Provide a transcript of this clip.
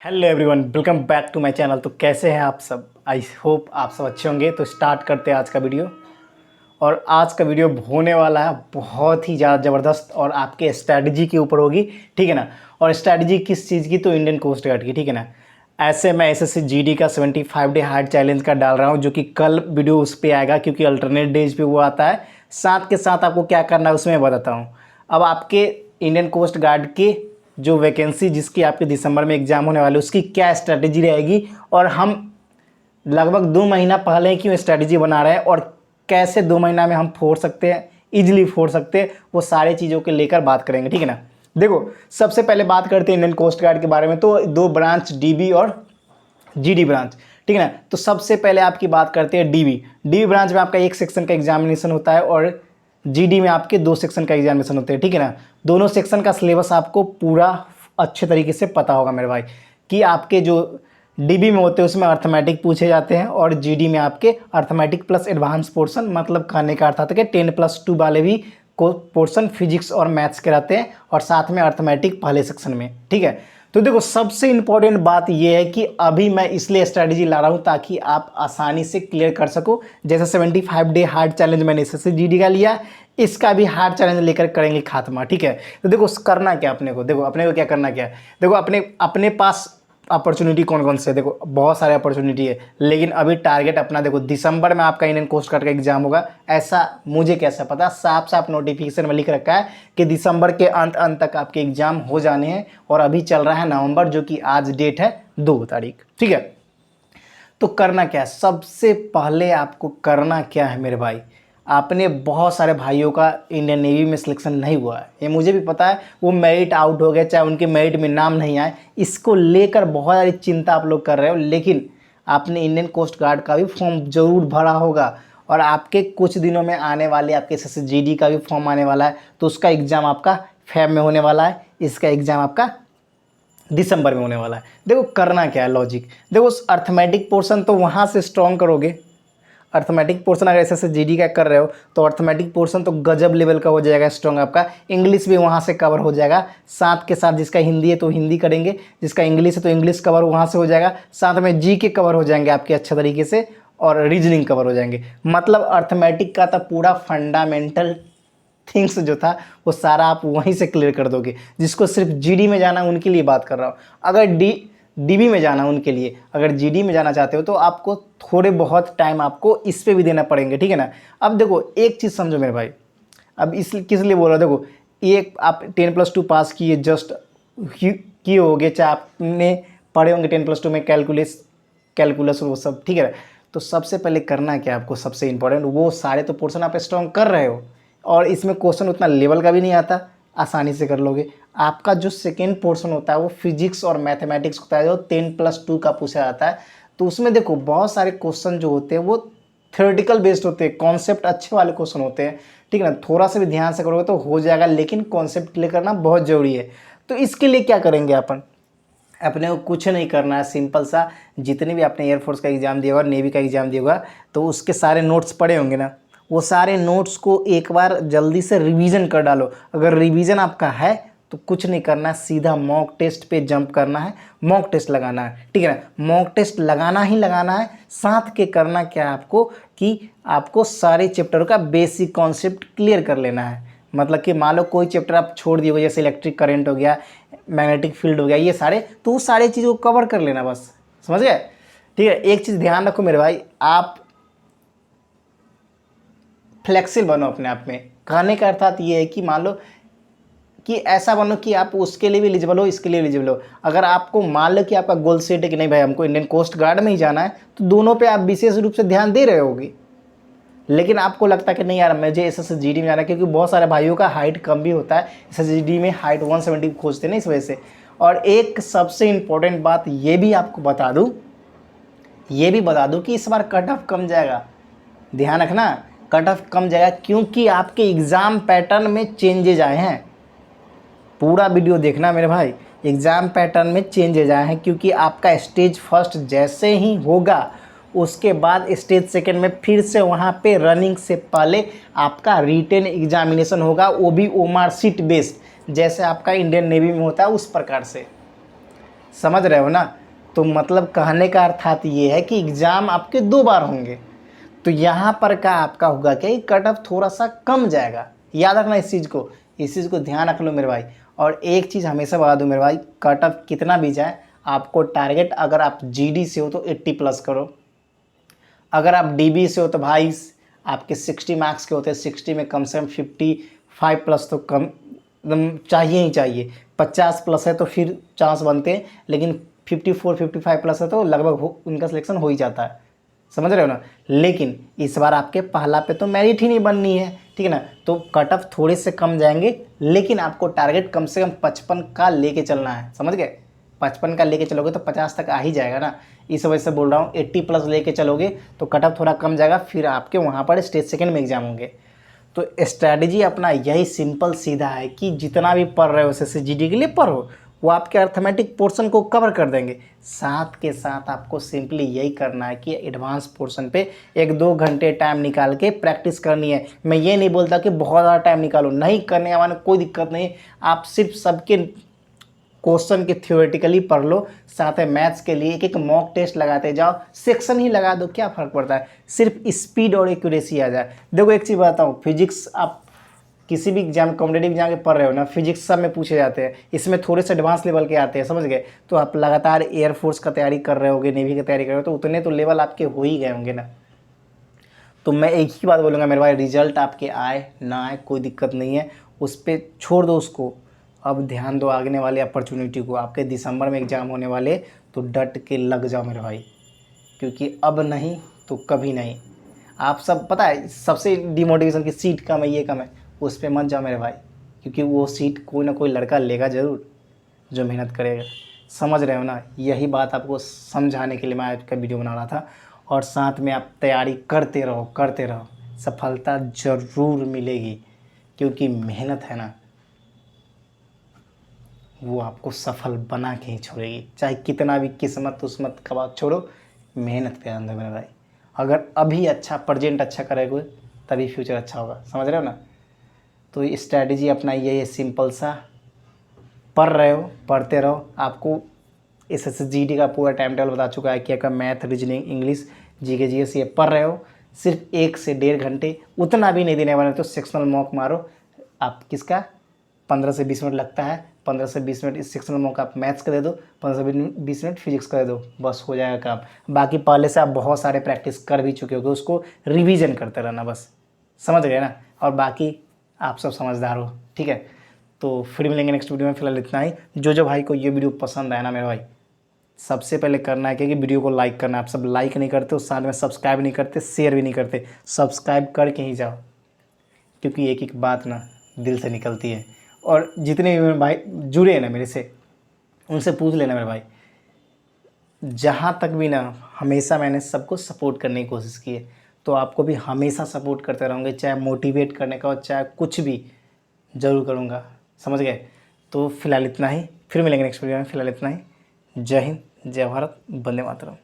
Hello everyone, welcome back to my channel. तो कैसे हैं आप सब? आई होप आप सब अच्छे होंगे। तो स्टार्ट करते हैं आज का वीडियो। और आज का वीडियो होने वाला है बहुत ही ज़्यादा ज़बरदस्त और आपके स्ट्रैटेजी के ऊपर होगी, ठीक है ना। और स्ट्रैटेजी किस चीज़ की? तो इंडियन कोस्ट गार्ड की, ठीक है ना। ऐसे मैं एसएससी जीडी का 75 डे हार्ड चैलेंज का डाल रहा हूँ, जो कि कल वीडियो उस पर आएगा, क्योंकि अल्टरनेट डेज पे वो आता है। साथ के साथ आपको क्या करना है उसमें मैं बताता हूँ। अब आपके इंडियन कोस्ट गार्ड के जो वैकेंसी जिसकी आपके दिसंबर में एग्ज़ाम होने वाले, उसकी क्या स्ट्रैटेजी रहेगी, और हम लगभग 2 महीना पहले क्यों स्ट्रैटेजी बना रहे हैं, और कैसे 2 महीना में हम फोड़ सकते हैं, इजीली फोड़ सकते हैं, वो सारे चीज़ों के लेकर बात करेंगे, ठीक है ना। देखो, सबसे पहले बात करते हैं इंडियन कोस्ट गार्ड के बारे में। तो दो ब्रांच, डीबी और जीडी ब्रांच, ठीक है ना। तो सबसे पहले आपकी बात करते हैं डीबी ब्रांच में आपका एक सेक्शन का एग्जामिनेशन होता है, और जीडी में आपके 2 सेक्शन का एग्जामिनेशन होते हैं, ठीक है ना। दोनों सेक्शन का सिलेबस आपको पूरा अच्छे तरीके से पता होगा मेरे भाई, कि आपके जो डीबी में होते हैं उसमें अर्थमेटिक पूछे जाते हैं, और जीडी में आपके अर्थमेटिक प्लस एडवांस पोर्शन, मतलब कहने का अर्थ आता है कि 10+2 वाले भी को पोर्शन फिजिक्स और मैथ्स के रहते हैं, और साथ में अर्थमेटिक पहले सेक्शन में, ठीक है। तो देखो, सबसे इंपॉर्टेंट बात यह है कि अभी मैं इसलिए स्ट्रैटेजी ला रहा हूं ताकि आप आसानी से क्लियर कर सको। जैसे 75 डे हार्ड चैलेंज मैंने एसएससी जीडी का लिया, इसका भी हार्ड चैलेंज लेकर करेंगे खात्मा, ठीक है। तो देखो, करना क्या अपने को, देखो अपने को क्या करना क्या है। देखो, अपने अपने पास अपॉर्चुनिटी कौन कौन से, देखो बहुत सारे अपॉर्चुनिटी है, लेकिन अभी टारगेट अपना देखो, दिसंबर में आपका इंडियन कोस्ट गार्ड का एग्जाम होगा। ऐसा मुझे कैसे पता? साफ साफ नोटिफिकेशन में लिख रखा है कि दिसंबर के अंत तक आपके एग्जाम हो जाने हैं, और अभी चल रहा है नवंबर, जो कि आज डेट है 2 तारीख, ठीक है। तो करना क्या है? सबसे पहले आपको करना क्या है मेरे भाई, आपने बहुत सारे भाइयों का इंडियन नेवी में सिलेक्शन नहीं हुआ है, ये मुझे भी पता है। वो मेरिट आउट हो गए, चाहे उनके मेरिट में नाम नहीं आए, इसको लेकर बहुत सारी चिंता आप लोग कर रहे हो। लेकिन आपने इंडियन कोस्ट गार्ड का भी फॉर्म जरूर भरा होगा, और आपके कुछ दिनों में आने वाले आपके एसएससी जीडी का भी फॉर्म आने वाला है। तो उसका एग्ज़ाम आपका फेब में होने वाला है, इसका एग्ज़ाम आपका दिसंबर में होने वाला है। देखो, करना क्या है, लॉजिक देखो। अर्थमेटिक पोर्शन तो वहाँ से स्ट्रॉन्ग करोगे। अर्थमेटिक पोर्शन अगर एसएससी जीडी का कर रहे हो तो अर्थमेटिक पोर्शन तो गजब लेवल का हो जाएगा स्ट्रॉन्ग आपका। इंग्लिश भी वहाँ से कवर हो जाएगा, साथ के साथ जिसका हिंदी है तो हिंदी करेंगे, जिसका इंग्लिश है तो इंग्लिश कवर वहाँ से हो जाएगा, साथ में जी के कवर हो जाएंगे आपके अच्छे तरीके से, और रीजनिंग कवर हो जाएंगे। मतलब अर्थमेटिक का तो पूरा फंडामेंटल थिंग्स जो था वो सारा आप वहीं से क्लियर कर दोगे। जिसको सिर्फ जीडी में जाना उनके लिए बात कर रहा हूँ। अगर डीबी में जाना उनके लिए, अगर जीडी में जाना चाहते हो तो आपको थोड़े बहुत टाइम आपको इस पे भी देना पड़ेंगे, ठीक है ना। अब देखो, एक चीज़ समझो मेरे भाई, अब इस किस लिए बोल रहा हूँ। देखो, एक आप 10+2 पास किए, जस्ट किए होगे, चाहे आपने पढ़े होंगे 10+2 में कैलकुलस वो सब, ठीक है। तो सबसे पहले करना क्या आपको, सबसे इंपॉर्टेंट, वो सारे तो पोर्शन आप स्ट्रॉन्ग कर रहे हो, और इसमें क्वेश्चन उतना लेवल का भी नहीं आता, आसानी से कर लोगे। आपका जो सेकेंड पोर्शन होता है वो फिजिक्स और मैथमेटिक्स होता है, जो 10+2 का पूछा जाता है। तो उसमें देखो, बहुत सारे क्वेश्चन जो होते हैं वो थ्योरेटिकल बेस्ड होते हैं, कॉन्सेप्ट अच्छे वाले क्वेश्चन होते हैं, ठीक है ना। थोड़ा सा भी ध्यान से करोगे तो हो जाएगा, लेकिन कॉन्सेप्ट क्लियर करना बहुत ज़रूरी है। तो इसके लिए क्या करेंगे अपन? अपने को कुछ नहीं करना है, सिंपल सा, जितने भी आपने एयरफोर्स का एग्ज़ाम दिया होगा, नेवी का एग्ज़ाम दिया होगा, तो उसके सारे नोट्स पढ़े होंगे ना, वो सारे नोट्स को एक बार जल्दी से रिवीजन कर डालो। अगर रिवीजन आपका है तो कुछ नहीं करना है, सीधा मॉक टेस्ट पे जंप करना है, मॉक टेस्ट लगाना है, ठीक है ना। मॉक टेस्ट लगाना ही लगाना है। साथ के करना क्या है आपको, कि आपको सारे चैप्टर का बेसिक कॉन्सेप्ट क्लियर कर लेना है। मतलब कि मान लो कोई चैप्टर आप छोड़ दिए, जैसे इलेक्ट्रिक करंट हो गया, मैग्नेटिक फील्ड हो गया, ये सारे, तो उस सारे चीज़ों को कवर कर लेना बस, समझ गए, ठीक है। एक चीज़ ध्यान रखो मेरे भाई, आप फ्लेक्सिबल बनो अपने आप में। कहने का अर्थात ये है कि मान लो कि ऐसा बनो कि आप उसके लिए भी एलिजिबल हो, इसके लिए एलिजिबल हो। अगर आपको मान लो कि आपका गोल सेट है कि नहीं भाई हमको इंडियन कोस्ट गार्ड में ही जाना है, तो दोनों पे आप विशेष रूप से ध्यान दे रहे होगे। लेकिन आपको लगता है कि नहीं यार, मुझे एसएससी जीडी में जाना है, क्योंकि बहुत सारे भाइयों का हाइट कम भी होता है, एसएससी जीडी में हाइट 170 खोजते हैं ना, इस वजह से। और एक सबसे इंपॉर्टेंट बात ये भी आपको बता दूँ, कि इस बार कट ऑफ कम जाएगा, ध्यान रखना, कट ऑफ कम जाएगा, क्योंकि आपके एग्ज़ाम पैटर्न में चेंजेज आए हैं। पूरा वीडियो देखना मेरे भाई, एग्ज़ाम पैटर्न में चेंजेज आए हैं, क्योंकि आपका स्टेज फर्स्ट जैसे ही होगा, उसके बाद स्टेज सेकंड में फिर से वहाँ पे रनिंग से पहले आपका रिटेन एग्जामिनेशन होगा, वो भी ओमार सीट बेस्ड, जैसे आपका इंडियन नेवी में होता है उस प्रकार से। समझ रहे हो ना। तो मतलब कहने का अर्थात ये है कि एग्ज़ाम आपके 2 बार होंगे, तो यहाँ पर का आपका होगा क्या, कट ऑफ थोड़ा सा कम जाएगा। याद रखना इस चीज़ को ध्यान रख लो मेरे भाई। और एक चीज़ हमेशा बता दूँ मेरे भाई, कट ऑफ कितना भी जाए, आपको टारगेट, अगर आप जीडी से हो तो 80 प्लस करो, अगर आप डीबी से हो तो भाई आपके 60 मार्क्स के होते हैं, 60 में कम से कम 55 प्लस तो कम एकदम चाहिए ही चाहिए। 50 प्लस है तो फिर चांस बनते हैं, लेकिन 54-55 प्लस है तो लगभग उनका सिलेक्शन हो ही जाता है, समझ रहे हो ना। लेकिन इस बार आपके पहला पे तो मेरिट ही नहीं बननी है, ठीक है ना। तो कट ऑफ थोड़े से कम जाएंगे, लेकिन आपको टारगेट कम से कम 55 का लेके चलना है, समझ गए। 55 का लेके चलोगे तो 50 तक आ ही जाएगा ना। इस वजह से बोल रहा हूँ 80 प्लस लेके चलोगे तो कट ऑफ थोड़ा कम जाएगा, फिर आपके वहाँ पर स्टेज सेकंड में एग्जाम होंगे। तो स्ट्रैटेजी अपना यही सिंपल सीधा है कि जितना भी पढ़ रहे हो एसएससी जीडी के लिए पढ़ो, वो आपके अर्थमेटिक पोर्शन को कवर कर देंगे। साथ के साथ आपको सिंपली यही करना है कि एडवांस पोर्शन पे 1-2 घंटे टाइम निकाल के प्रैक्टिस करनी है। मैं ये नहीं बोलता कि बहुत ज़्यादा टाइम निकालो, नहीं करने वाले कोई दिक्कत नहीं। आप सिर्फ सबके क्वेश्चन के थ्योरेटिकली पढ़ लो, साथ में मैथ्स के लिए एक मॉक टेस्ट लगाते जाओ, सेक्शन ही लगा दो, क्या फ़र्क पड़ता है, सिर्फ स्पीड और एक्यूरेसी आ जाए। देखो एक चीज़ बताऊँ, फिजिक्स आप किसी भी एग्जाम, कॉम्पिटेटिव एग्जाम के पढ़ रहे हो ना, फिजिक्स सब में पूछे जाते हैं, इसमें थोड़े से एडवांस लेवल के आते हैं, समझ गए। तो आप लगातार एयरफोर्स का तैयारी कर रहे होगे, नेवी की तैयारी कर रहे हो, तो उतने तो लेवल आपके हो ही गए होंगे ना। तो मैं एक ही बात बोलूँगा मेरे भाई, रिजल्ट आपके आए ना आए कोई दिक्कत नहीं है, उस पर छोड़ दो उसको। अब ध्यान दो आगने वाले अपॉर्चुनिटी को। आपके दिसंबर में एग्ज़ाम होने वाले, तो डट के लग जाओ मेरे भाई, क्योंकि अब नहीं तो कभी नहीं। आप सब पता है सबसे डिमोटिवेशन की सीट कम है, ये कम है, उस पर मत जाओ मेरे भाई, क्योंकि वो सीट कोई ना कोई लड़का लेगा ज़रूर जो मेहनत करेगा। समझ रहे हो ना। यही बात आपको समझाने के लिए मैं आज का वीडियो बना रहा था। और साथ में आप तैयारी करते रहो, सफलता ज़रूर मिलेगी, क्योंकि मेहनत है ना, वो आपको सफल बना के ही छोड़ेगी। चाहे कितना भी किस्मत उस्मत का बात छोड़ो, मेहनत पे ध्यान दो मेरे भाई। अगर अभी अच्छा प्रेजेंट अच्छा करेगा तभी फ्यूचर अच्छा होगा, समझ रहे हो ना। तो ये स्ट्रैटेजी अपना ये सिंपल सा, पढ़ रहे हो पढ़ते रहो। आपको एसएससी जीडी का पूरा टाइम टेबल बता चुका है कि अगर math, reasoning, English, GK, GS ये पढ़ रहे हो, सिर्फ 1 से 1.5 घंटे, उतना भी नहीं देने वाले तो सेक्शनल मॉक मारो। आप किसका 15 से 20 मिनट लगता है, 15 से 20 मिनट इस सेक्शनल मॉक आप मैथ्स का दे दो, 15 से 20 मिनट फिजिक्स का दे दो, बस हो जाएगा काम। बाकी पहले से आप बहुत सारे प्रैक्टिस कर भी चुके होगे, उसको रिवीजन करते रहना बस, समझ गए ना। और बाकी आप सब समझदार हो, ठीक है। तो फिर मिलेंगे नेक्स्ट वीडियो में, फिलहाल इतना ही। जो भाई को ये वीडियो पसंद आया ना मेरे भाई, सबसे पहले करना है कि वीडियो को लाइक करना है। आप सब लाइक नहीं करते, उस साथ में सब्सक्राइब नहीं करते, शेयर भी नहीं करते, सब्सक्राइब करके ही जाओ, क्योंकि एक एक बात ना दिल से निकलती है। और जितने भी मेरे भाई जुड़े हैं ना मेरे से, उनसे पूछ लेना मेरे भाई, जहाँ तक भी ना हमेशा मैंने सबको सपोर्ट करने की कोशिश की है, तो आपको भी हमेशा सपोर्ट करते रहूँगे, चाहे मोटिवेट करने का हो, चाहे कुछ भी ज़रूर करूँगा, समझ गए। तो फिलहाल इतना ही, फिर मिलेंगे नेक्स्ट वीडियो में, फिलहाल इतना ही। जय हिंद, जय भारत, वंदे मातरम।